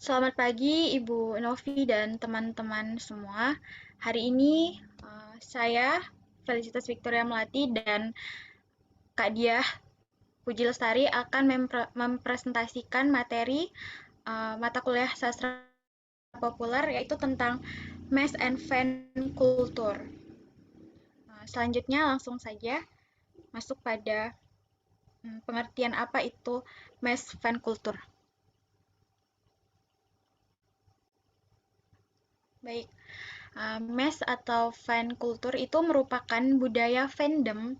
Selamat pagi Ibu Novi dan teman-teman semua. Hari ini saya Felicitas Victoria Melati dan Kak Diah Puji Lestari akan mempresentasikan materi mata kuliah sastra populer yaitu tentang Mass and Fan Culture. Selanjutnya langsung saja masuk pada pengertian apa itu Mass Fan Culture. Baik, mass atau fan culture itu merupakan budaya fandom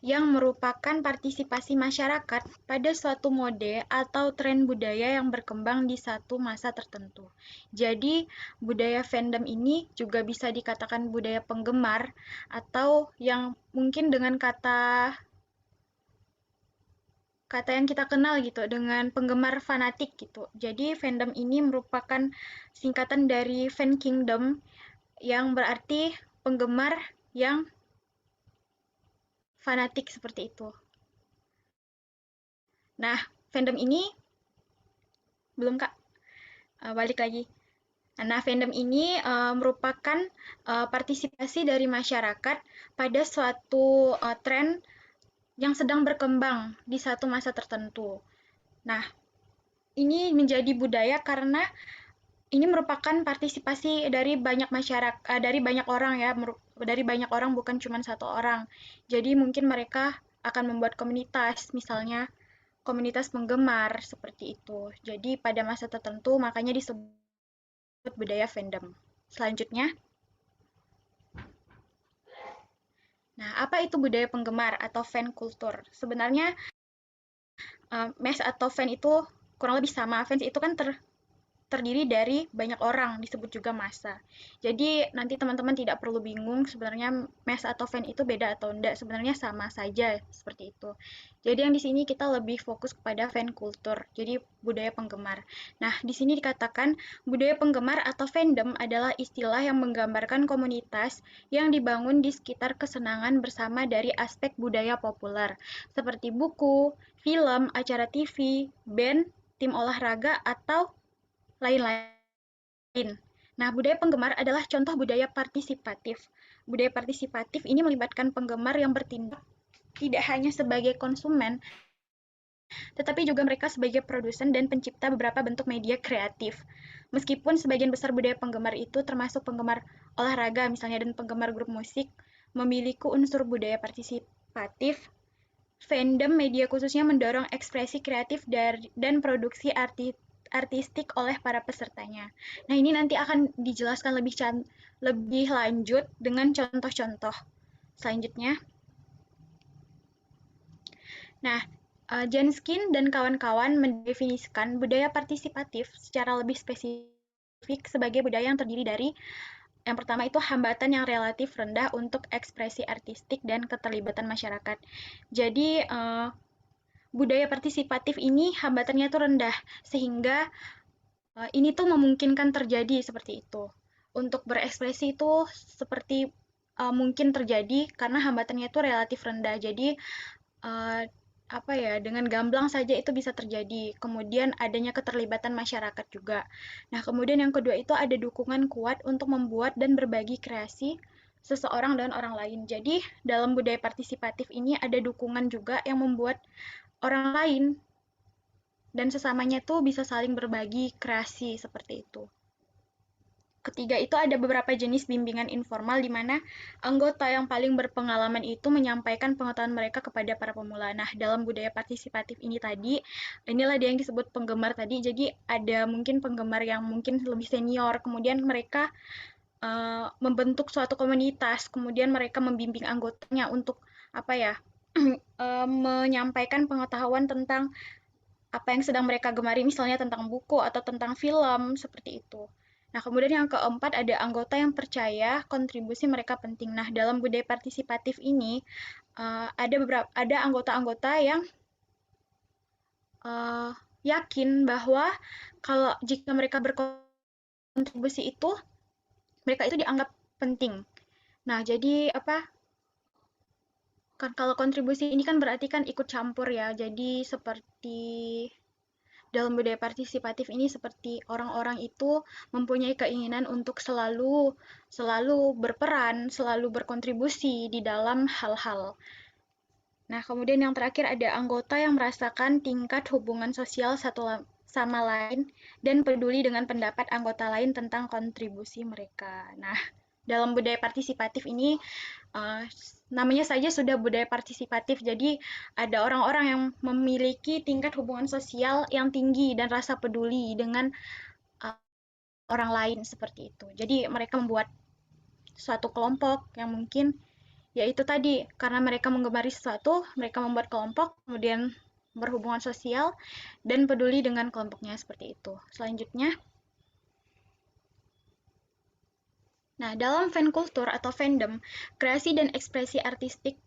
yang merupakan partisipasi masyarakat pada suatu mode atau tren budaya yang berkembang di satu masa tertentu. Jadi, budaya fandom ini juga bisa dikatakan budaya penggemar atau yang mungkin dengan kata kata yang kita kenal gitu dengan penggemar fanatik gitu. Jadi, fandom ini merupakan singkatan dari fan kingdom yang berarti penggemar yang fanatik seperti itu. Nah, fandom ini belum Kak, balik lagi. Nah, fandom ini merupakan partisipasi dari masyarakat pada suatu tren yang sedang berkembang di satu masa tertentu. Nah, ini menjadi budaya karena ini merupakan partisipasi dari banyak masyarakat, dari banyak orang ya, dari banyak orang bukan cuma satu orang. Jadi mungkin mereka akan membuat komunitas, misalnya komunitas penggemar seperti itu. Jadi pada masa tertentu makanya disebut budaya fandom. Selanjutnya, nah apa itu budaya penggemar atau fan culture? Sebenarnya mass atau fan itu kurang lebih sama. Fans itu kan terdiri dari banyak orang, disebut juga massa. Jadi nanti teman-teman tidak perlu bingung sebenarnya mass atau fan itu beda atau enggak, sebenarnya sama saja seperti itu. Jadi yang di sini kita lebih fokus kepada fan culture, jadi budaya penggemar. Nah, di sini dikatakan budaya penggemar atau fandom adalah istilah yang menggambarkan komunitas yang dibangun di sekitar kesenangan bersama dari aspek budaya populer, seperti buku, film, acara TV, band, tim olahraga, atau lain-lain. Nah, budaya penggemar adalah contoh budaya partisipatif. Budaya partisipatif ini melibatkan penggemar yang bertindak tidak hanya sebagai konsumen, tetapi juga mereka sebagai produsen dan pencipta beberapa bentuk media kreatif. Meskipun sebagian besar budaya penggemar itu termasuk penggemar olahraga misalnya dan penggemar grup musik, memiliki unsur budaya partisipatif, fandom media khususnya mendorong ekspresi kreatif dan produksi artistik oleh para pesertanya. Nah, ini nanti akan dijelaskan lebih lanjut dengan contoh-contoh selanjutnya. Nah, Janskin dan kawan-kawan mendefinisikan budaya partisipatif secara lebih spesifik sebagai budaya yang terdiri dari yang pertama itu hambatan yang relatif rendah untuk ekspresi artistik dan keterlibatan masyarakat. Jadi, budaya partisipatif ini hambatannya itu rendah, sehingga ini tuh memungkinkan terjadi seperti itu. Untuk berekspresi itu seperti mungkin terjadi karena hambatannya itu relatif rendah. Jadi uh, apa ya, dengan gamblang saja itu bisa terjadi. Kemudian adanya keterlibatan masyarakat juga. Nah, kemudian yang kedua itu ada dukungan kuat untuk membuat dan berbagi kreasi seseorang dan orang lain. Jadi, dalam budaya partisipatif ini ada dukungan juga yang membuat orang lain dan sesamanya tuh bisa saling berbagi kreasi seperti itu. Ketiga itu ada beberapa jenis bimbingan informal di mana anggota yang paling berpengalaman itu menyampaikan pengetahuan mereka kepada para pemula. Nah, dalam budaya partisipatif ini tadi, inilah dia yang disebut penggemar tadi. Jadi ada mungkin penggemar yang mungkin lebih senior, kemudian mereka membentuk suatu komunitas, kemudian mereka membimbing anggotanya untuk apa ya, menyampaikan pengetahuan tentang apa yang sedang mereka gemari, misalnya tentang buku atau tentang film, seperti itu. Nah, kemudian yang keempat ada anggota yang percaya kontribusi mereka penting. Nah, dalam budaya partisipatif ini ada anggota-anggota yang uh, yakin bahwa kalau jika mereka berkontribusi itu mereka itu dianggap penting. Nah, jadi apa? Kan kalau kontribusi ini kan berarti kan ikut campur ya. Jadi seperti dalam budaya partisipatif ini seperti orang-orang itu mempunyai keinginan untuk selalu berperan, selalu berkontribusi di dalam hal-hal. Nah, kemudian yang terakhir ada anggota yang merasakan tingkat hubungan sosial satu sama lain dan peduli dengan pendapat anggota lain tentang kontribusi mereka. Nah, dalam budaya partisipatif ini namanya saja sudah budaya partisipatif, jadi ada orang-orang yang memiliki tingkat hubungan sosial yang tinggi dan rasa peduli dengan uh, orang lain seperti itu. Jadi mereka membuat suatu kelompok yang mungkin yaitu tadi karena mereka menggemari sesuatu, mereka membuat kelompok, kemudian berhubungan sosial dan peduli dengan kelompoknya seperti itu. Selanjutnya, nah, dalam fan culture atau fandom, kreasi dan ekspresi artistik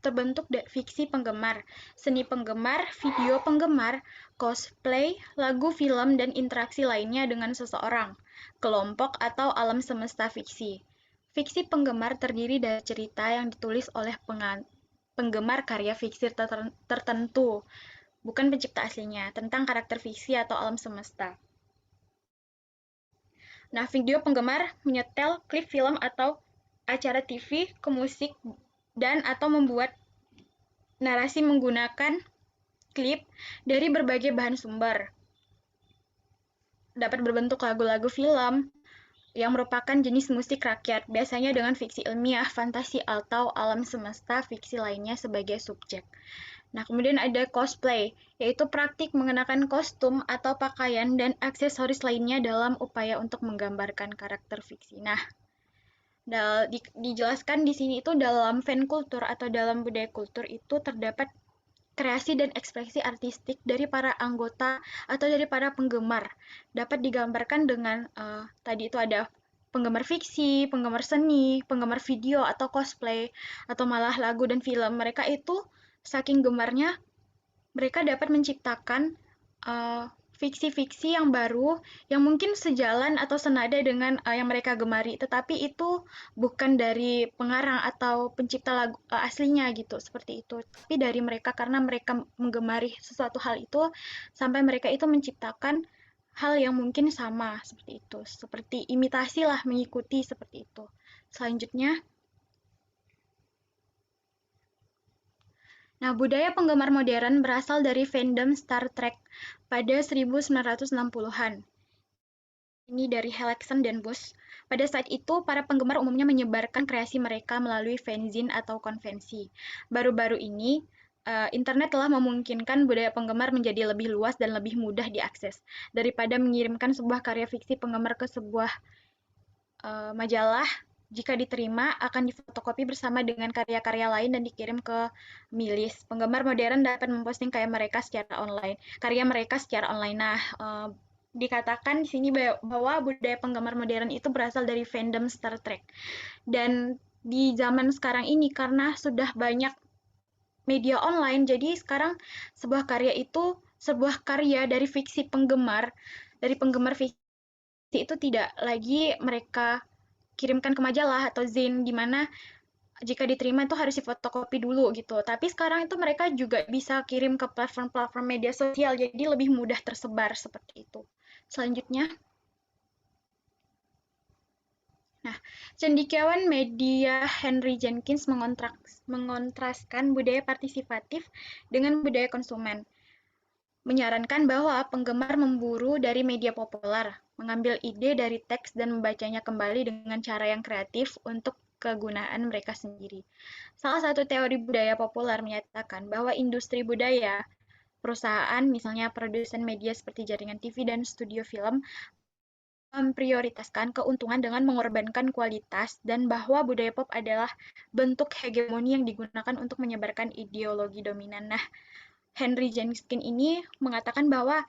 terbentuk dari fiksi penggemar, seni penggemar, video penggemar, cosplay, lagu, film, dan interaksi lainnya dengan seseorang, kelompok, atau alam semesta fiksi. Fiksi penggemar terdiri dari cerita yang ditulis oleh penggemar karya fiksi tertentu, bukan pencipta aslinya, tentang karakter fiksi atau alam semesta. Nah, video penggemar menyetel klip film atau acara TV ke musik dan atau membuat narasi menggunakan klip dari berbagai bahan sumber. Dapat berbentuk lagu-lagu film yang merupakan jenis musik rakyat, biasanya dengan fiksi ilmiah, fantasi, atau alam semesta fiksi lainnya sebagai subjek. Nah, kemudian ada cosplay, yaitu praktik mengenakan kostum atau pakaian dan aksesoris lainnya dalam upaya untuk menggambarkan karakter fiksi. Nah, dijelaskan di sini itu dalam fan culture atau dalam budaya kultur itu terdapat kreasi dan ekspresi artistik dari para anggota atau dari para penggemar. Dapat digambarkan dengan tadi itu ada penggemar fiksi, penggemar seni, penggemar video atau cosplay, atau malah lagu dan film. Mereka itu saking gemarnya, mereka dapat menciptakan fiksi-fiksi yang baru yang mungkin sejalan atau senada dengan yang mereka gemari, tetapi itu bukan dari pengarang atau pencipta lagu aslinya gitu, seperti itu. Tapi dari mereka karena mereka menggemari sesuatu hal itu sampai mereka itu menciptakan hal yang mungkin sama seperti itu, seperti imitasi lah, mengikuti seperti itu. Selanjutnya, nah, budaya penggemar modern berasal dari fandom Star Trek pada 1960-an. Ini dari Hellickson dan Bush. Pada saat itu, para penggemar umumnya menyebarkan kreasi mereka melalui fanzine atau konvensi. Baru-baru ini, internet telah memungkinkan budaya penggemar menjadi lebih luas dan lebih mudah diakses. Daripada mengirimkan sebuah karya fiksi penggemar ke sebuah majalah, jika diterima akan difotokopi bersama dengan karya-karya lain dan dikirim ke milis. Penggemar modern dapat memposting karya mereka secara online. Nah, dikatakan di sini bahwa budaya penggemar modern itu berasal dari fandom Star Trek. Dan di zaman sekarang ini karena sudah banyak media online, jadi sekarang sebuah karya dari fiksi penggemar, dari penggemar fiksi itu tidak lagi mereka kirimkan ke majalah atau zine di mana jika diterima itu harus difotokopi dulu gitu. Tapi sekarang itu mereka juga bisa kirim ke platform-platform media sosial jadi lebih mudah tersebar seperti itu. Selanjutnya, nah, cendekiawan media Henry Jenkins mengontraskan budaya partisipatif dengan budaya konsumen. Menyarankan bahwa penggemar memburu dari media populer, mengambil ide dari teks dan membacanya kembali dengan cara yang kreatif untuk kegunaan mereka sendiri. Salah satu teori budaya populer menyatakan bahwa industri budaya, perusahaan misalnya produsen media seperti jaringan TV dan studio film, memprioritaskan keuntungan dengan mengorbankan kualitas dan bahwa budaya pop adalah bentuk hegemoni yang digunakan untuk menyebarkan ideologi dominan. Nah, Henry Jenkins ini mengatakan bahwa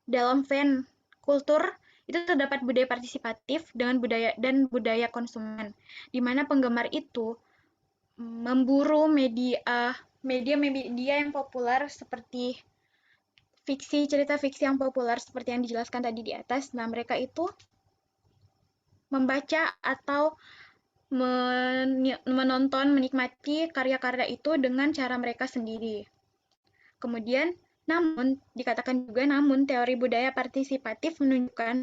dalam fan kultur itu terdapat budaya partisipatif dengan budaya konsumen, di mana penggemar itu memburu media yang populer seperti cerita fiksi yang populer seperti yang dijelaskan tadi di atas. Nah, mereka itu membaca atau menonton, menikmati karya-karya itu dengan cara mereka sendiri. Kemudian Namun teori budaya partisipatif menunjukkan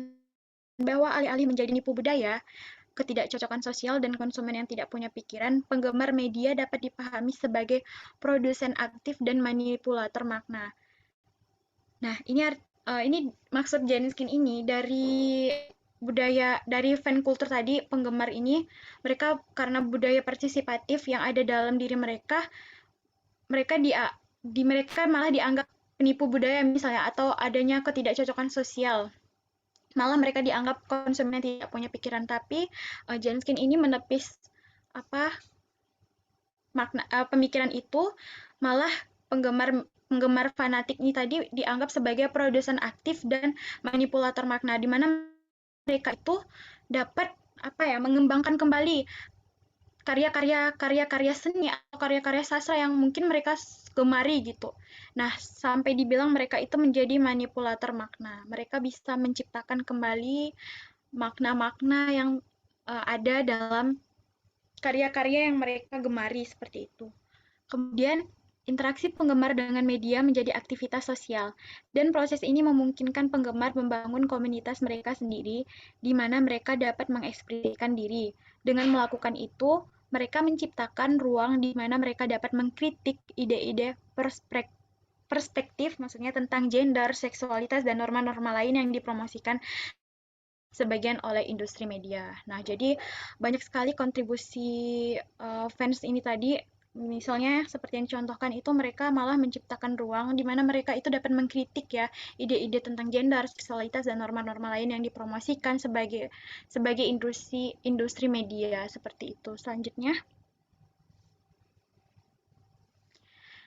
bahwa alih-alih menjadi nipu budaya, ketidakcocokan sosial dan konsumen yang tidak punya pikiran, penggemar media dapat dipahami sebagai produsen aktif dan manipulator makna. Nah, ini maksud Janiskin ini dari fan culture tadi, penggemar ini mereka karena budaya partisipatif yang ada dalam diri mereka, mereka malah dianggap penipu budaya misalnya atau adanya ketidakcocokan sosial. Malah mereka dianggap konsumen yang tidak punya pikiran, tapi Janskin ini menepis apa pemikiran itu, malah penggemar penggemar fanatik ini tadi dianggap sebagai produsen aktif dan manipulator makna, di mana mereka itu dapat mengembangkan kembali karya-karya seni atau karya-karya sastra yang mungkin mereka gemari gitu. Nah, sampai dibilang mereka itu menjadi manipulator makna. Mereka bisa menciptakan kembali makna-makna yang ada dalam karya-karya yang mereka gemari seperti itu. Kemudian, interaksi penggemar dengan media menjadi aktivitas sosial, dan proses ini memungkinkan penggemar membangun komunitas mereka sendiri, di mana mereka dapat mengekspresikan diri. Dengan melakukan itu, mereka menciptakan ruang di mana mereka dapat mengkritik ide-ide perspektif, maksudnya tentang gender, seksualitas, dan norma-norma lain yang dipromosikan sebagian oleh industri media. Nah, jadi banyak sekali kontribusi fans ini tadi, misalnya seperti yang dicontohkan itu mereka malah menciptakan ruang di mana mereka itu dapat mengkritik ya ide-ide tentang gender, seksualitas dan norma-norma lain yang dipromosikan sebagai industri media seperti itu. Selanjutnya,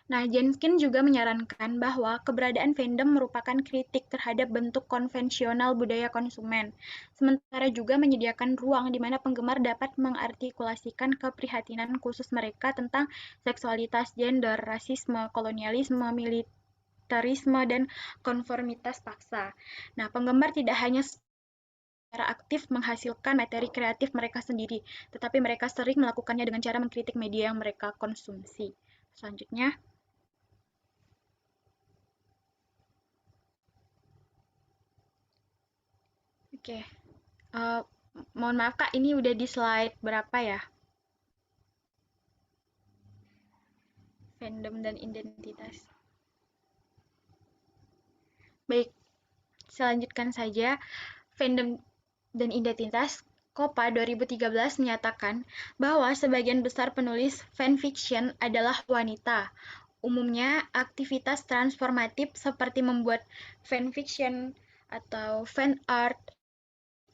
nah, Jenskin juga menyarankan bahwa keberadaan fandom merupakan kritik terhadap bentuk konvensional budaya konsumen, sementara juga menyediakan ruang di mana penggemar dapat mengartikulasikan keprihatinan khusus mereka tentang seksualitas, gender, rasisme, kolonialisme, militerisme, dan konformitas paksa. Nah, penggemar tidak hanya secara aktif menghasilkan materi kreatif mereka sendiri, tetapi mereka sering melakukannya dengan cara mengkritik media yang mereka konsumsi. Selanjutnya, oke. Uh, Mohon maaf Kak, ini udah di slide berapa ya? Fandom dan identitas. Baik, selanjutkan saja. Fandom dan identitas. Kopa 2013 menyatakan bahwa sebagian besar penulis fanfiction adalah wanita. Umumnya, aktivitas transformatif seperti membuat fanfiction atau fan art,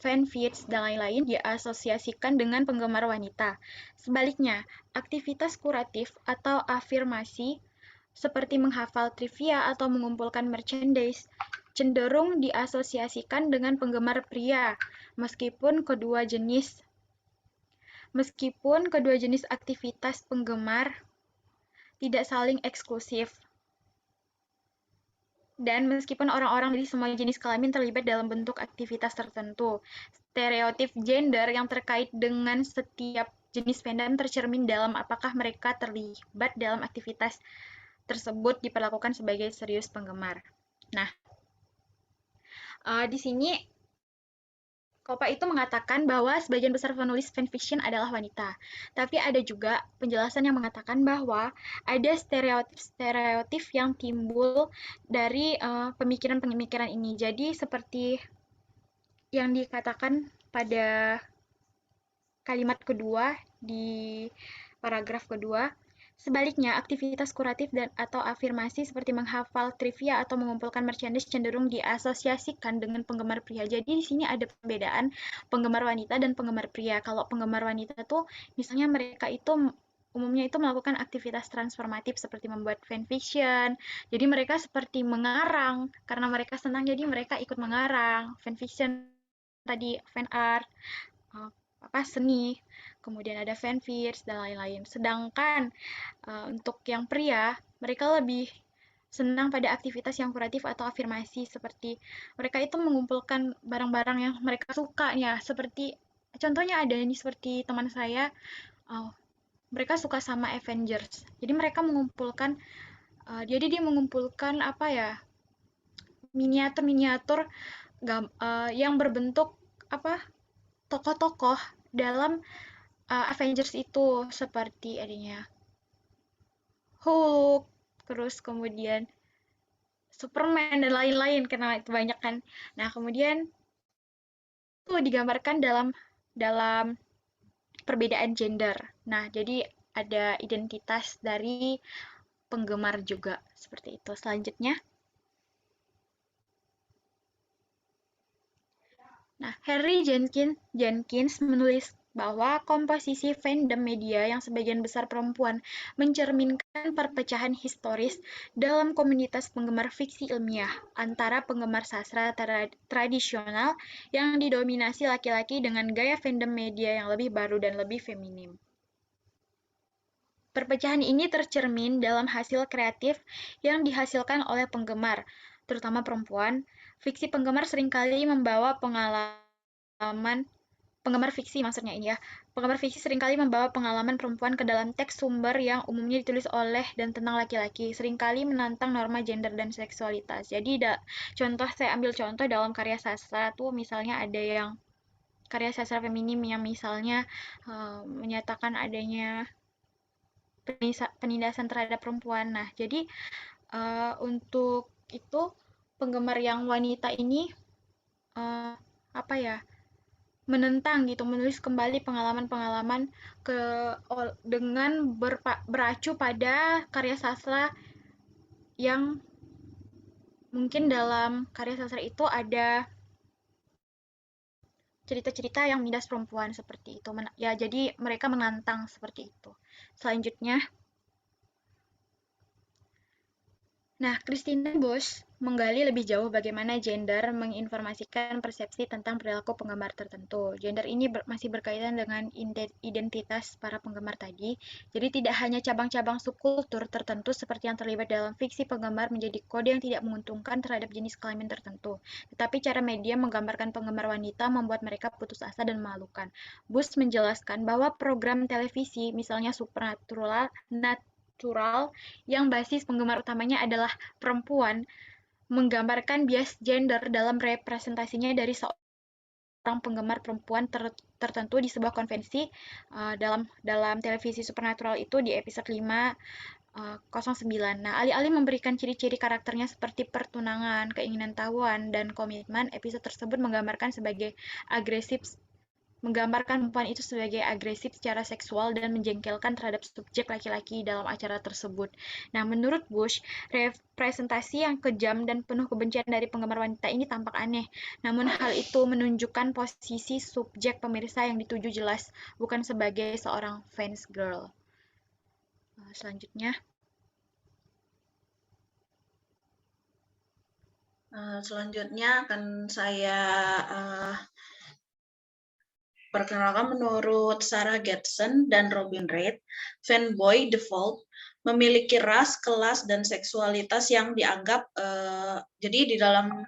fanfics, dan lain-lain diasosiasikan dengan penggemar wanita. Sebaliknya, aktivitas kuratif atau afirmasi seperti menghafal trivia atau mengumpulkan merchandise cenderung diasosiasikan dengan penggemar pria, meskipun kedua jenis aktivitas penggemar tidak saling eksklusif. Dan meskipun orang-orang dari semua jenis kelamin terlibat dalam bentuk aktivitas tertentu, stereotip gender yang terkait dengan setiap jenis fandom tercermin dalam apakah mereka terlibat dalam aktivitas tersebut diperlakukan sebagai serius penggemar. Nah, di sini Kopa itu mengatakan bahwa sebagian besar penulis fanfiction adalah wanita. Tapi ada juga penjelasan yang mengatakan bahwa ada stereotip yang timbul dari pemikiran-pemikiran ini. Jadi seperti yang dikatakan pada kalimat kedua di paragraf kedua, sebaliknya, aktivitas kuratif dan atau afirmasi seperti menghafal trivia atau mengumpulkan merchandise cenderung diasosiasikan dengan penggemar pria. Jadi di sini ada perbedaan penggemar wanita dan penggemar pria. Kalau penggemar wanita tuh misalnya mereka itu umumnya itu melakukan aktivitas transformatif seperti membuat fanfiction. Jadi mereka seperti mengarang karena mereka senang jadi mereka ikut mengarang fanfiction tadi fan art seni, kemudian ada fanfics dan lain-lain. Sedangkan untuk yang pria, mereka lebih senang pada aktivitas yang kuratif atau afirmasi seperti mereka itu mengumpulkan barang-barang yang mereka suka ya, seperti contohnya ada ini seperti teman saya, mereka suka sama Avengers. Jadi mereka mengumpulkan Jadi dia mengumpulkan apa ya, miniatur-miniatur yang berbentuk apa, tokoh-tokoh dalam Avengers itu, seperti adanya Hulk, terus kemudian Superman dan lain-lain, karena itu banyak kan. Nah, kemudian itu digambarkan dalam dalam perbedaan gender. Nah, jadi ada identitas dari penggemar juga seperti itu. Selanjutnya, nah, Henry Jenkins menulis bahwa komposisi fandom media yang sebagian besar perempuan mencerminkan perpecahan historis dalam komunitas penggemar fiksi ilmiah antara penggemar sastra tradisional yang didominasi laki-laki dengan gaya fandom media yang lebih baru dan lebih feminim. Perpecahan ini tercermin dalam hasil kreatif yang dihasilkan oleh penggemar, terutama perempuan. Fiksi penggemar seringkali membawa pengalaman penggemar fiksi maksudnya ini ya. Penggemar fiksi seringkali membawa pengalaman perempuan ke dalam teks sumber yang umumnya ditulis oleh dan tentang laki-laki, seringkali menantang norma gender dan seksualitas. Jadi contoh, saya ambil contoh dalam karya sastra tuh misalnya ada yang karya sastra feminim yang misalnya menyatakan adanya penindasan terhadap perempuan. Nah, jadi untuk itu penggemar yang wanita ini apa ya, menentang gitu, menulis kembali pengalaman-pengalaman ke dengan beracu pada karya sastra yang mungkin dalam karya sastra itu ada cerita-cerita yang menindas perempuan seperti itu. Ya, jadi mereka menantang seperti itu. Selanjutnya, nah, Christina Bosch menggali lebih jauh bagaimana gender menginformasikan persepsi tentang perilaku penggemar tertentu. Gender ini masih berkaitan dengan identitas para penggemar tadi. Jadi tidak hanya cabang-cabang subkultur tertentu seperti yang terlibat dalam fiksi penggemar menjadi kode yang tidak menguntungkan terhadap jenis kelamin tertentu. Tetapi cara media menggambarkan penggemar wanita membuat mereka putus asa dan memalukan. Bush menjelaskan bahwa program televisi, misalnya Supernatural, natural yang basis penggemar utamanya adalah perempuan, menggambarkan bias gender dalam representasinya dari seorang penggemar perempuan tertentu di sebuah konvensi. Dalam televisi Supernatural itu di episode 509. Nah, alih-alih memberikan ciri-ciri karakternya seperti pertunangan, keinginan tahuan, dan komitmen, episode tersebut menggambarkan perempuan itu sebagai agresif secara seksual dan menjengkelkan terhadap subjek laki-laki dalam acara tersebut. Nah, menurut Bush, representasi yang kejam dan penuh kebencian dari penggemar wanita ini tampak aneh. Namun hal itu menunjukkan posisi subjek pemirsa yang dituju jelas, bukan sebagai seorang fans girl. Selanjutnya, Selanjutnya akan saya perkenalkan. Menurut Sarah Getson dan Robin Reid, fanboy default memiliki ras, kelas, dan seksualitas yang dianggap jadi di dalam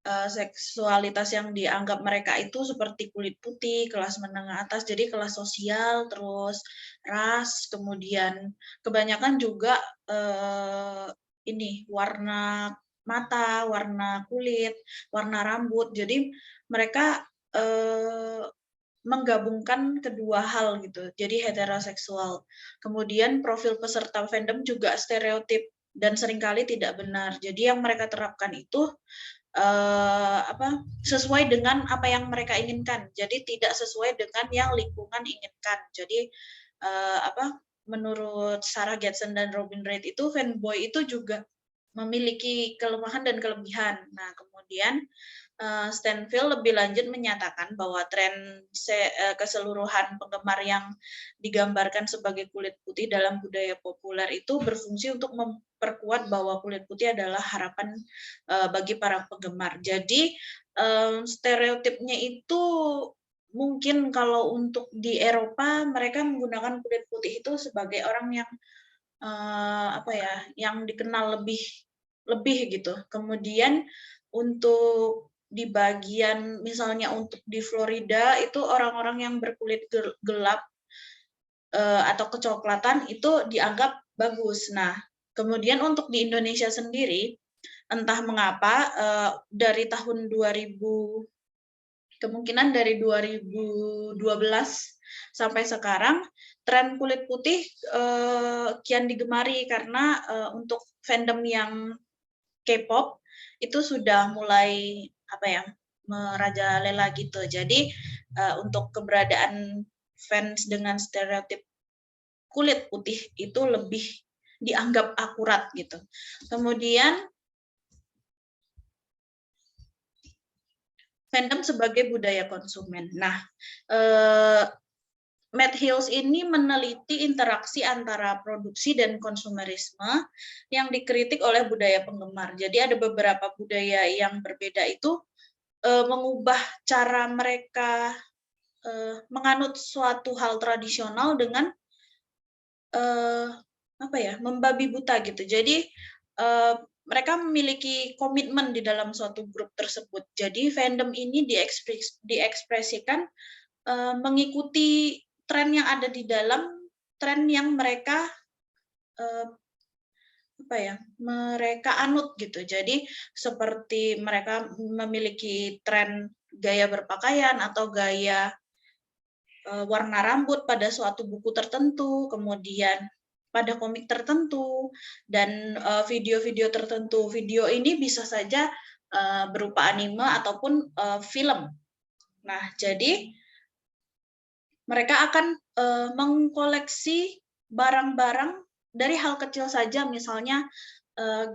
seksualitas yang dianggap mereka itu seperti kulit putih, kelas menengah atas, jadi kelas sosial, terus ras, kemudian kebanyakan juga ini warna mata, warna kulit, warna rambut. Jadi mereka menggabungkan kedua hal gitu, jadi heteroseksual. Kemudian profil peserta fandom juga stereotip dan seringkali tidak benar. Jadi yang mereka terapkan itu sesuai dengan apa yang mereka inginkan. Jadi tidak sesuai dengan yang lingkungan inginkan. Jadi menurut Sarah Getson dan Robin Reid itu fanboy itu juga memiliki kelemahan dan kelebihan. Nah, kemudian Stanfield lebih lanjut menyatakan bahwa tren keseluruhan penggemar yang digambarkan sebagai kulit putih dalam budaya populer itu berfungsi untuk memperkuat bahwa kulit putih adalah harapan bagi para penggemar. Jadi stereotipnya itu mungkin kalau untuk di Eropa mereka menggunakan kulit putih itu sebagai orang yang yang dikenal lebih gitu. Kemudian untuk di bagian misalnya untuk di Florida itu orang-orang yang berkulit gelap atau kecoklatan itu dianggap bagus. Nah, Kemudian untuk di Indonesia sendiri, entah mengapa dari tahun 2000, kemungkinan dari 2012 sampai sekarang, tren kulit putih kian digemari karena untuk fandom yang K-pop itu sudah mulai apa ya, merajalela gitu. Jadi untuk keberadaan fans dengan stereotip kulit putih itu lebih dianggap akurat gitu. Kemudian fandom sebagai budaya konsumen. Nah, Matt Hills ini meneliti interaksi antara produksi dan konsumerisme yang dikritik oleh budaya penggemar. Jadi ada beberapa budaya yang berbeda itu mengubah cara mereka menganut suatu hal tradisional dengan apa ya, membabi buta gitu. Jadi mereka memiliki komitmen di dalam suatu grup tersebut. Jadi fandom ini diekspresikan mengikuti tren yang ada di dalam tren yang mereka apa ya, mereka anut gitu. Jadi seperti mereka memiliki tren gaya berpakaian atau gaya warna rambut pada suatu buku tertentu, kemudian pada komik tertentu, dan video-video tertentu. Video ini bisa saja berupa anime ataupun film. Nah, jadi mereka akan mengkoleksi barang-barang dari hal kecil saja, misalnya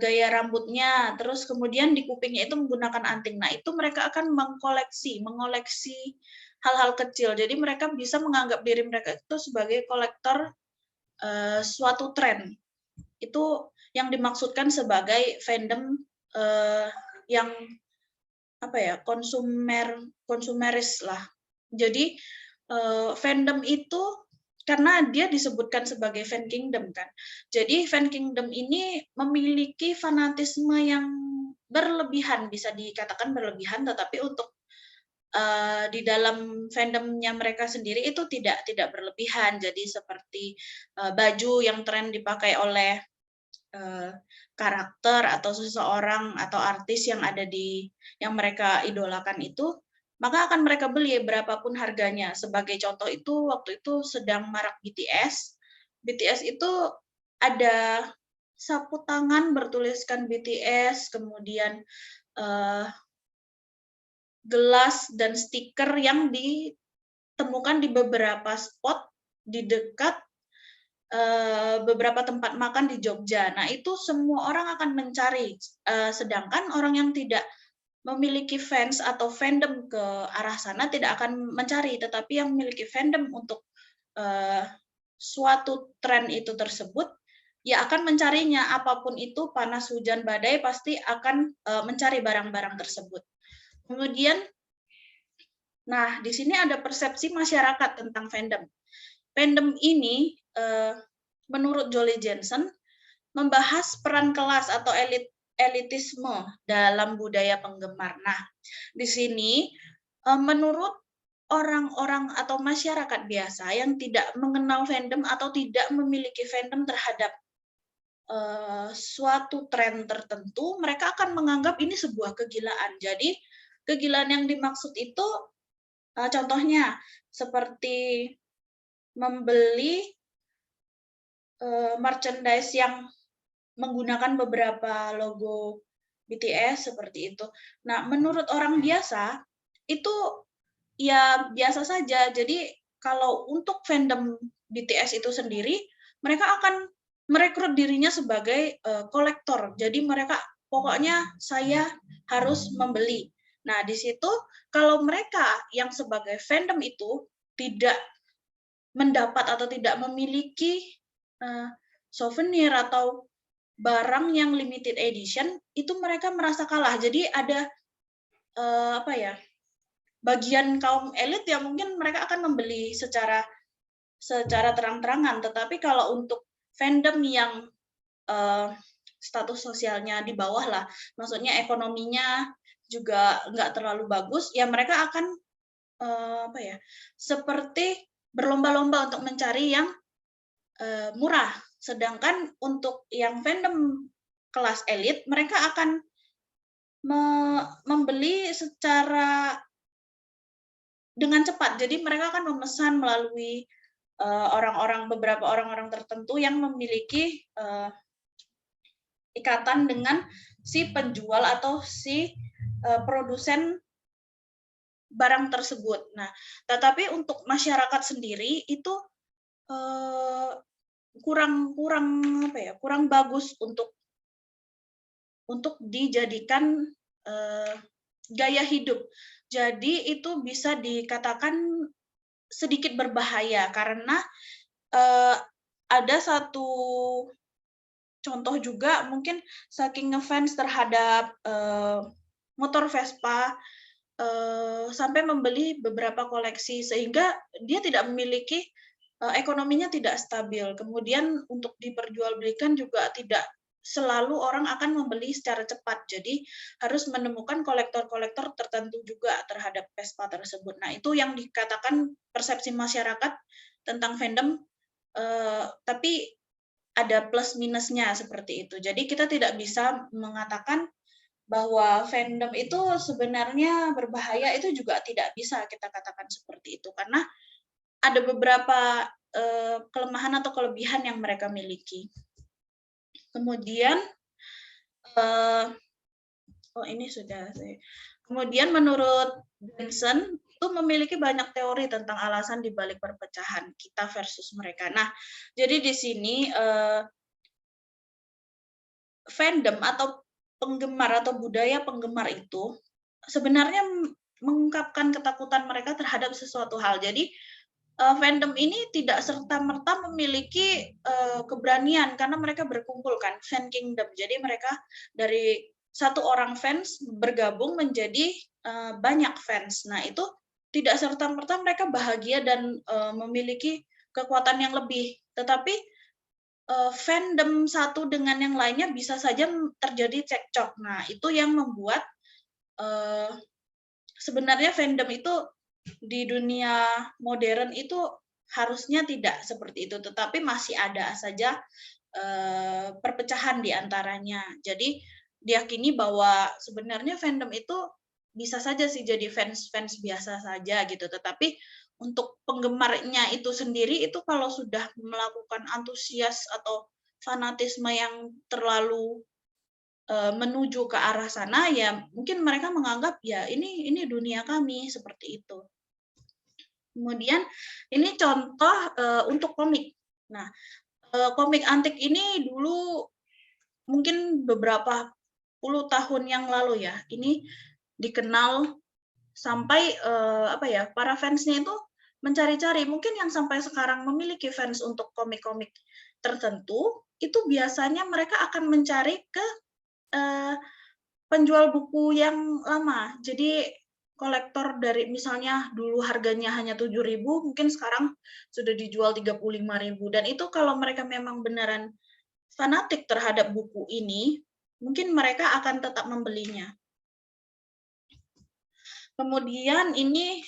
gaya rambutnya, terus kemudian di kupingnya itu menggunakan anting. Nah, itu mereka akan mengoleksi hal-hal kecil. Jadi mereka bisa menganggap diri mereka itu sebagai kolektor suatu tren. Itu yang dimaksudkan sebagai fandom yang apa ya, konsumeris lah. Jadi fandom itu karena dia disebutkan sebagai fan kingdom kan. Jadi fan kingdom ini memiliki fanatisme yang berlebihan, bisa dikatakan berlebihan, tetapi untuk di dalam fandomnya mereka sendiri itu tidak berlebihan. Jadi seperti baju yang tren dipakai oleh karakter atau seseorang atau artis yang ada yang mereka idolakan itu, maka akan mereka beli berapapun harganya. Sebagai contoh itu waktu itu sedang marak BTS. BTS itu ada sapu tangan bertuliskan BTS, kemudian gelas dan stiker yang ditemukan di beberapa spot di dekat beberapa tempat makan di Jogja. Nah, itu semua orang akan mencari, sedangkan orang yang tidak memiliki fans atau fandom ke arah sana tidak akan mencari, tetapi yang memiliki fandom untuk suatu tren itu tersebut, ya akan mencarinya, apapun itu, panas, hujan, badai, pasti akan mencari barang-barang tersebut. Kemudian, nah di sini ada persepsi masyarakat tentang fandom. Fandom ini menurut Jolie Jensen membahas peran kelas atau elitisme dalam budaya penggemar. Nah, di sini menurut orang-orang atau masyarakat biasa yang tidak mengenal fandom atau tidak memiliki fandom terhadap suatu tren tertentu, mereka akan menganggap ini sebuah kegilaan. Jadi, kegilaan yang dimaksud itu contohnya seperti membeli merchandise yang menggunakan beberapa logo BTS seperti itu. Nah, menurut orang biasa itu ya biasa saja. Jadi kalau untuk fandom BTS itu sendiri, mereka akan merekrut dirinya sebagai kolektor. Jadi mereka pokoknya saya harus membeli. Nah, di situ kalau mereka yang sebagai fandom itu tidak mendapat atau tidak memiliki souvenir atau barang yang limited edition, itu mereka merasa kalah. Jadi ada apa ya, bagian kaum elit yang mungkin mereka akan membeli secara terang-terangan. Tetapi kalau untuk fandom yang status sosialnya di bawah lah, maksudnya ekonominya juga nggak terlalu bagus, ya mereka akan apa ya, seperti berlomba-lomba untuk mencari yang murah. Sedangkan untuk yang fandom kelas elit, mereka akan membeli secara dengan cepat. Jadi mereka akan memesan melalui beberapa orang-orang tertentu yang memiliki ikatan dengan si penjual atau si produsen barang tersebut. Nah, tetapi untuk masyarakat sendiri itu kurang bagus untuk dijadikan gaya hidup. Jadi itu bisa dikatakan sedikit berbahaya karena ada satu contoh juga mungkin saking ngefans terhadap motor Vespa sampai membeli beberapa koleksi sehingga dia tidak memiliki ekonominya tidak stabil. Kemudian untuk diperjualbelikan juga tidak selalu orang akan membeli secara cepat. Jadi harus menemukan kolektor-kolektor tertentu juga terhadap Vespa tersebut. Nah, itu yang dikatakan persepsi masyarakat tentang fandom, tapi ada plus minusnya seperti itu. Jadi kita tidak bisa mengatakan bahwa fandom itu sebenarnya berbahaya, itu juga tidak bisa kita katakan seperti itu karena ada beberapa kelemahan atau kelebihan yang mereka miliki. Kemudian kemudian menurut Benson itu memiliki banyak teori tentang alasan dibalik perpecahan kita versus mereka. Nah, jadi di sini fandom atau penggemar atau budaya penggemar itu sebenarnya mengungkapkan ketakutan mereka terhadap sesuatu hal. Jadi fandom ini tidak serta-merta memiliki keberanian karena mereka berkumpul kan, fan kingdom. Jadi mereka dari satu orang fans bergabung menjadi banyak fans. Nah, itu tidak serta-merta mereka bahagia dan memiliki kekuatan yang lebih. Tetapi fandom satu dengan yang lainnya bisa saja terjadi cekcok. Nah, itu yang membuat sebenarnya fandom itu di dunia modern itu harusnya tidak seperti itu, tetapi masih ada saja perpecahan di antaranya. Jadi diyakini bahwa sebenarnya fandom itu bisa saja sih jadi fans biasa saja gitu, tetapi untuk penggemarnya itu sendiri itu kalau sudah melakukan antusias atau fanatisme yang terlalu menuju ke arah sana, ya mungkin mereka menganggap ya ini dunia kami seperti itu. Kemudian ini contoh untuk komik. Nah, komik antik ini dulu mungkin beberapa puluh tahun yang lalu ya, ini dikenal sampai para fansnya itu mencari-cari. Mungkin yang sampai sekarang memiliki fans untuk komik-komik tertentu, itu biasanya mereka akan mencari ke penjual buku yang lama. Jadi kolektor dari misalnya dulu harganya hanya 7.000, mungkin sekarang sudah dijual 35.000. Dan itu kalau mereka memang beneran fanatik terhadap buku ini, mungkin mereka akan tetap membelinya. Kemudian ini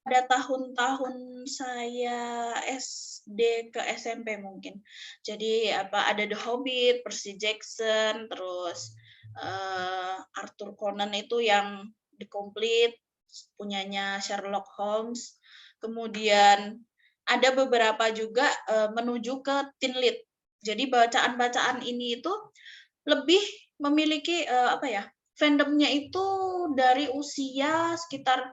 pada tahun-tahun saya SD ke SMP mungkin. Jadi ada The Hobbit, Percy Jackson, terus Arthur Conan itu yang The Complete, punyanya Sherlock Holmes. Kemudian ada beberapa juga menuju ke teen lit. Jadi bacaan-bacaan ini itu lebih memiliki fandomnya itu dari usia sekitar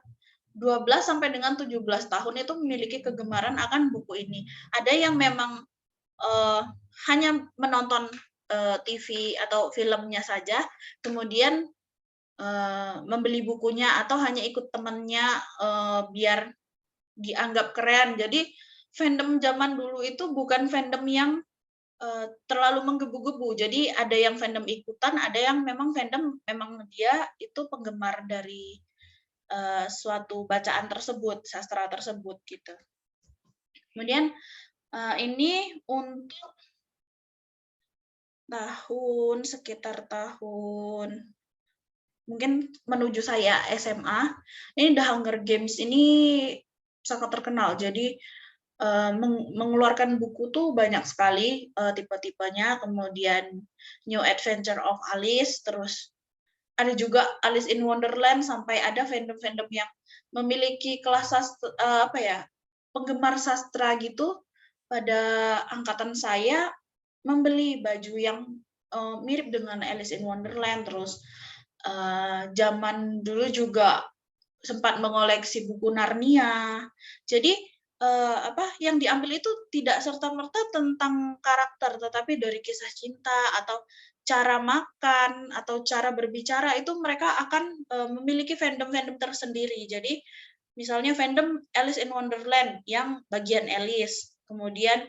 12 sampai dengan 17 tahun itu memiliki kegemaran akan buku ini. Ada yang memang hanya menonton TV atau filmnya saja, kemudian membeli bukunya atau hanya ikut temannya biar dianggap keren. Jadi fandom zaman dulu itu bukan fandom yang terlalu menggebu-gebu. Jadi ada yang fandom ikutan, ada yang memang fandom memang dia itu penggemar dari suatu bacaan tersebut, sastra tersebut gitu. Kemudian ini untuk sekitar tahun mungkin menuju saya SMA, ini The Hunger Games ini sangat terkenal. Jadi mengeluarkan buku tuh banyak sekali tipe-tipenya, kemudian New Adventure of Alice, terus ada juga Alice in Wonderland, sampai ada fandom-fandom yang memiliki kelas apa ya, penggemar sastra gitu. Pada angkatan saya membeli baju yang mirip dengan Alice in Wonderland, terus zaman dulu juga sempat mengoleksi buku Narnia. Jadi apa yang diambil itu tidak serta-merta tentang karakter, tetapi dari kisah cinta atau cara makan atau cara berbicara itu mereka akan memiliki fandom-fandom tersendiri. Jadi misalnya fandom Alice in Wonderland yang bagian Alice, kemudian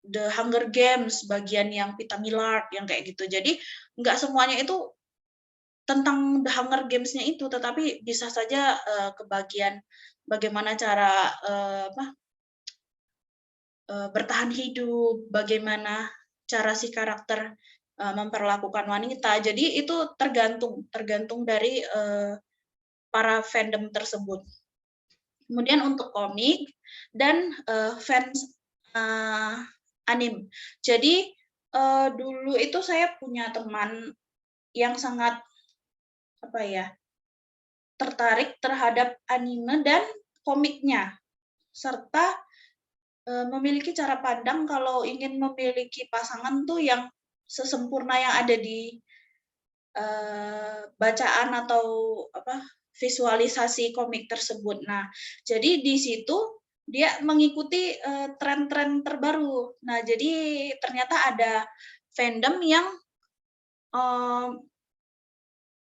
The Hunger Games bagian yang Pita Millard yang kayak gitu. Jadi nggak semuanya itu tentang The Hunger Games-nya itu, tetapi bisa saja ke bagian bagaimana cara bertahan hidup, bagaimana cara si karakter memperlakukan wanita. Jadi itu tergantung dari para fandom tersebut. Kemudian untuk komik dan fans anime. Jadi dulu itu saya punya teman yang sangat apa ya, tertarik terhadap anime dan komiknya, serta memiliki cara pandang kalau ingin memiliki pasangan tuh yang sesempurna yang ada di bacaan atau apa, visualisasi komik tersebut. Nah, jadi di situ dia mengikuti tren-tren terbaru. Nah, jadi ternyata ada fandom yang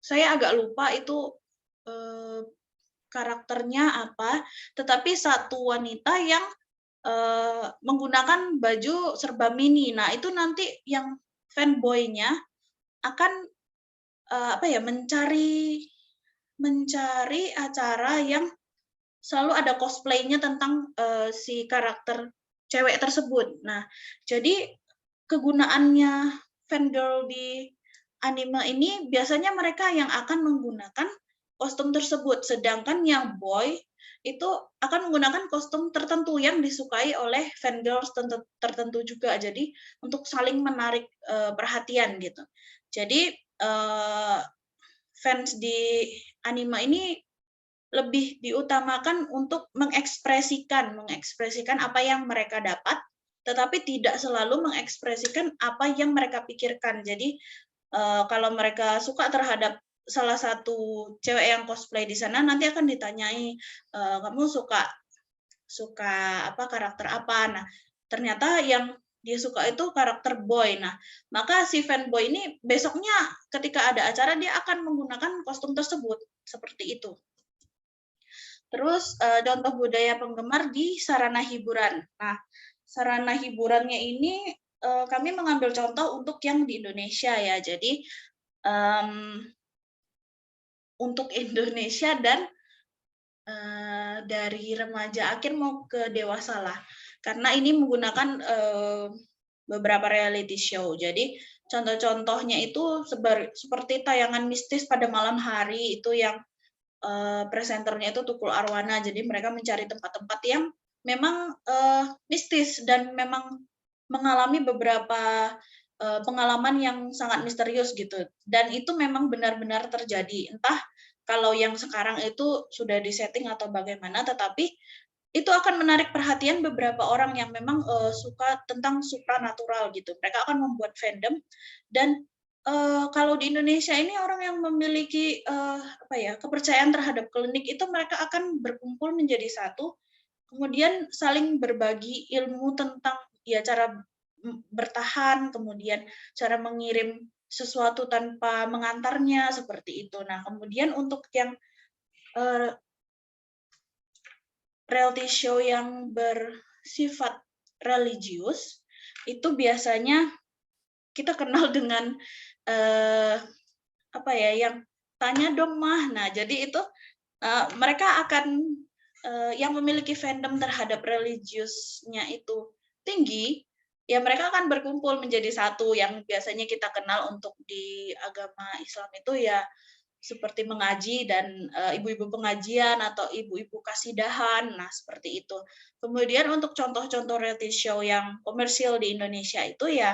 saya agak lupa itu karakternya apa, tetapi satu wanita yang menggunakan baju serba mini. Nah, itu nanti yang fanboy-nya akan apa ya, mencari acara yang selalu ada cosplay-nya tentang si karakter cewek tersebut. Nah, jadi kegunaannya fangirl di anime ini biasanya mereka yang akan menggunakan kostum tersebut, sedangkan yang boy itu akan menggunakan kostum tertentu yang disukai oleh fangirls tertentu juga. Jadi untuk saling menarik perhatian gitu. Jadi fans di anime ini lebih diutamakan untuk mengekspresikan apa yang mereka dapat, tetapi tidak selalu mengekspresikan apa yang mereka pikirkan. Jadi kalau mereka suka terhadap salah satu cewek yang cosplay di sana, nanti akan ditanyai, kamu suka apa, karakter apa. Nah, ternyata yang dia suka itu karakter boy. Nah, maka si fanboy ini besoknya ketika ada acara dia akan menggunakan kostum tersebut, seperti itu. Terus contoh budaya penggemar di sarana hiburan. Nah, sarana hiburannya ini kami mengambil contoh untuk yang di Indonesia ya. Jadi untuk Indonesia dan dari remaja akhir mau ke dewasa lah. Karena ini menggunakan beberapa reality show. Jadi contoh-contohnya itu seperti tayangan mistis pada malam hari itu yang presenternya itu Tukul Arwana. Jadi mereka mencari tempat-tempat yang memang mistis dan memang mengalami beberapa pengalaman yang sangat misterius gitu. Dan itu memang benar-benar terjadi. Entah kalau yang sekarang itu sudah disetting atau bagaimana, tetapi itu akan menarik perhatian beberapa orang yang memang suka tentang supranatural gitu. Mereka akan membuat fandom dan kalau di Indonesia ini orang yang memiliki apa ya, kepercayaan terhadap klinik itu mereka akan berkumpul menjadi satu, kemudian saling berbagi ilmu tentang ya cara bertahan, kemudian cara mengirim sesuatu tanpa mengantarnya seperti itu. Nah, kemudian untuk yang reality show yang bersifat religius itu biasanya kita kenal dengan apa ya, yang tanya dong mah. Nah, jadi itu mereka akan yang memiliki fandom terhadap religiusnya itu tinggi, ya mereka akan berkumpul menjadi satu. Yang biasanya kita kenal untuk di agama Islam itu ya seperti mengaji dan ibu-ibu pengajian atau ibu-ibu kasidahan. Nah, seperti itu. Kemudian untuk contoh-contoh reality show yang komersial di Indonesia itu ya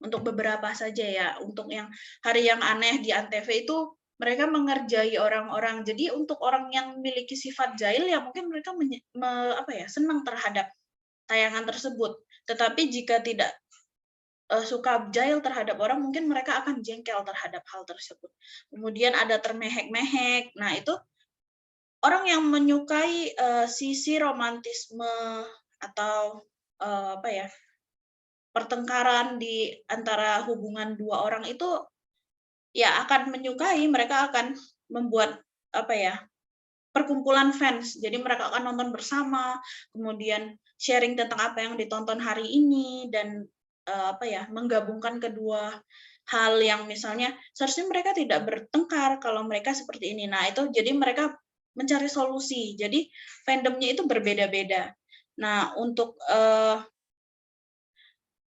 untuk beberapa saja ya. Untuk yang Hari yang Aneh di Antv itu mereka mengerjai orang-orang. Jadi untuk orang yang memiliki sifat jahil ya mungkin mereka senang terhadap tayangan tersebut. Tetapi jika tidak suka jahil terhadap orang, mungkin mereka akan jengkel terhadap hal tersebut. Kemudian ada termehek-mehek. Nah, itu orang yang menyukai sisi romantisme atau pertengkaran di antara hubungan dua orang itu ya akan menyukai, mereka akan membuat perkumpulan fans. Jadi mereka akan nonton bersama, kemudian sharing tentang apa yang ditonton hari ini dan menggabungkan kedua hal yang misalnya seharusnya mereka tidak bertengkar kalau mereka seperti ini. Nah, itu jadi mereka mencari solusi. Jadi fandomnya itu berbeda-beda. Nah, untuk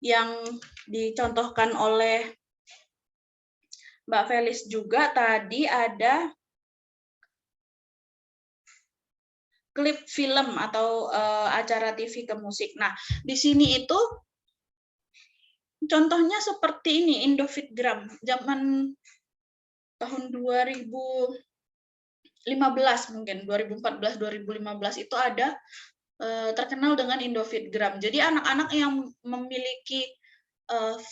yang dicontohkan oleh Mbak Felis juga tadi ada klip film atau acara TV ke musik. Nah, di sini itu contohnya seperti ini, Indofitgram. Zaman tahun 2015 mungkin, 2014-2015 itu ada terkenal dengan Indofitgram. Jadi anak-anak yang memiliki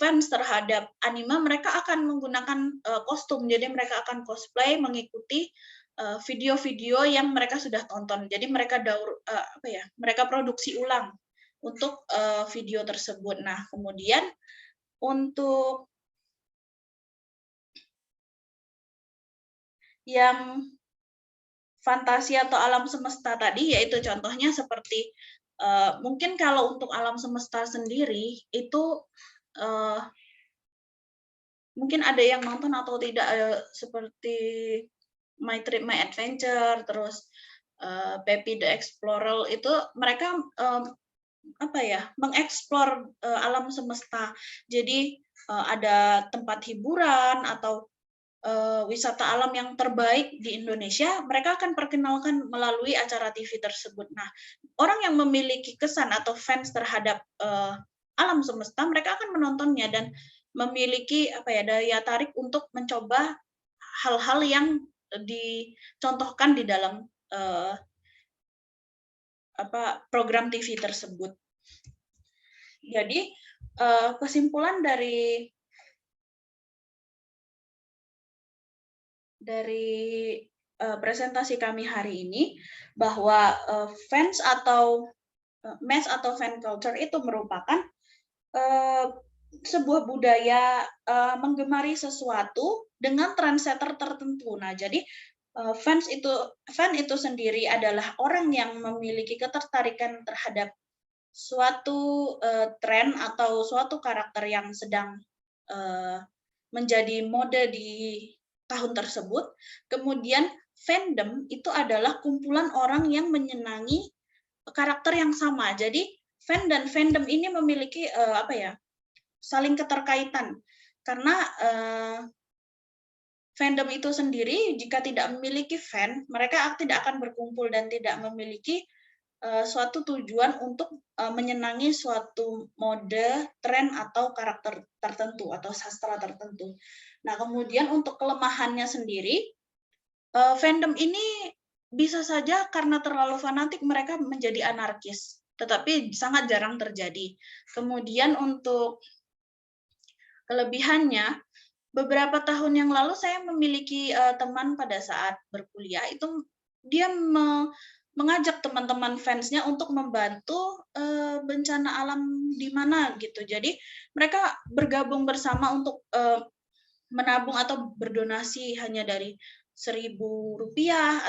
fans terhadap anime, mereka akan menggunakan kostum. Jadi mereka akan cosplay mengikuti video-video yang mereka sudah tonton. Jadi mereka mereka produksi ulang untuk video tersebut. Nah, kemudian untuk yang fantasi atau alam semesta tadi, yaitu contohnya seperti mungkin kalau untuk alam semesta sendiri itu mungkin ada yang nonton atau tidak, seperti My Trip My Adventure, terus Pepi the Explorer, itu mereka mengeksplor alam semesta. Jadi ada tempat hiburan atau wisata alam yang terbaik di Indonesia, mereka akan perkenalkan melalui acara TV tersebut. Nah, orang yang memiliki kesan atau fans terhadap alam semesta, mereka akan menontonnya dan memiliki daya tarik untuk mencoba hal-hal yang dicontohkan di dalam program TV tersebut. Jadi kesimpulan dari presentasi kami hari ini bahwa fans atau mass atau fan culture itu merupakan sebuah budaya menggemari sesuatu dengan trendsetter tertentu. Nah, jadi fan itu sendiri adalah orang yang memiliki ketertarikan terhadap suatu tren atau suatu karakter yang sedang menjadi mode di tahun tersebut. Kemudian fandom itu adalah kumpulan orang yang menyenangi karakter yang sama. Jadi fan dan fandom ini memiliki saling keterkaitan, karena fandom itu sendiri jika tidak memiliki fan, mereka tidak akan berkumpul dan tidak memiliki suatu tujuan untuk menyenangi suatu mode, tren atau karakter tertentu atau sastra tertentu. Nah, kemudian untuk kelemahannya sendiri, fandom ini bisa saja karena terlalu fanatik mereka menjadi anarkis, tetapi sangat jarang terjadi. Kemudian untuk kelebihannya, beberapa tahun yang lalu saya memiliki teman pada saat berkuliah, itu dia mengajak teman-teman fansnya untuk membantu bencana alam di mana gitu. Jadi mereka bergabung bersama untuk menabung atau berdonasi hanya dari Rp1.000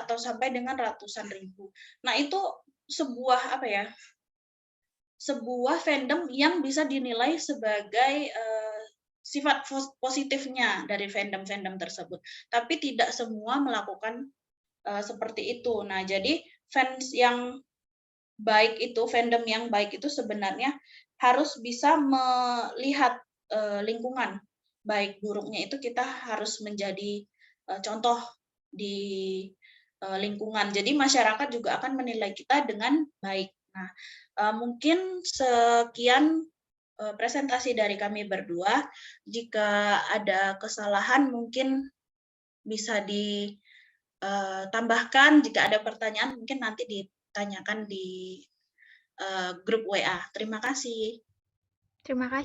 atau sampai dengan ratusan ribu. Nah, itu sebuah sebuah fandom yang bisa dinilai sebagai sifat positifnya dari fandom-fandom tersebut. Tapi tidak semua melakukan seperti itu. Nah, jadi fans yang baik itu, fandom yang baik itu sebenarnya harus bisa melihat lingkungan. Baik buruknya itu kita harus menjadi contoh di lingkungan. Jadi masyarakat juga akan menilai kita dengan baik. Nah, mungkin sekian presentasi dari kami berdua. Jika ada kesalahan mungkin bisa ditambahkan. Jika ada pertanyaan mungkin nanti ditanyakan di grup WA. Terima kasih. Terima kasih.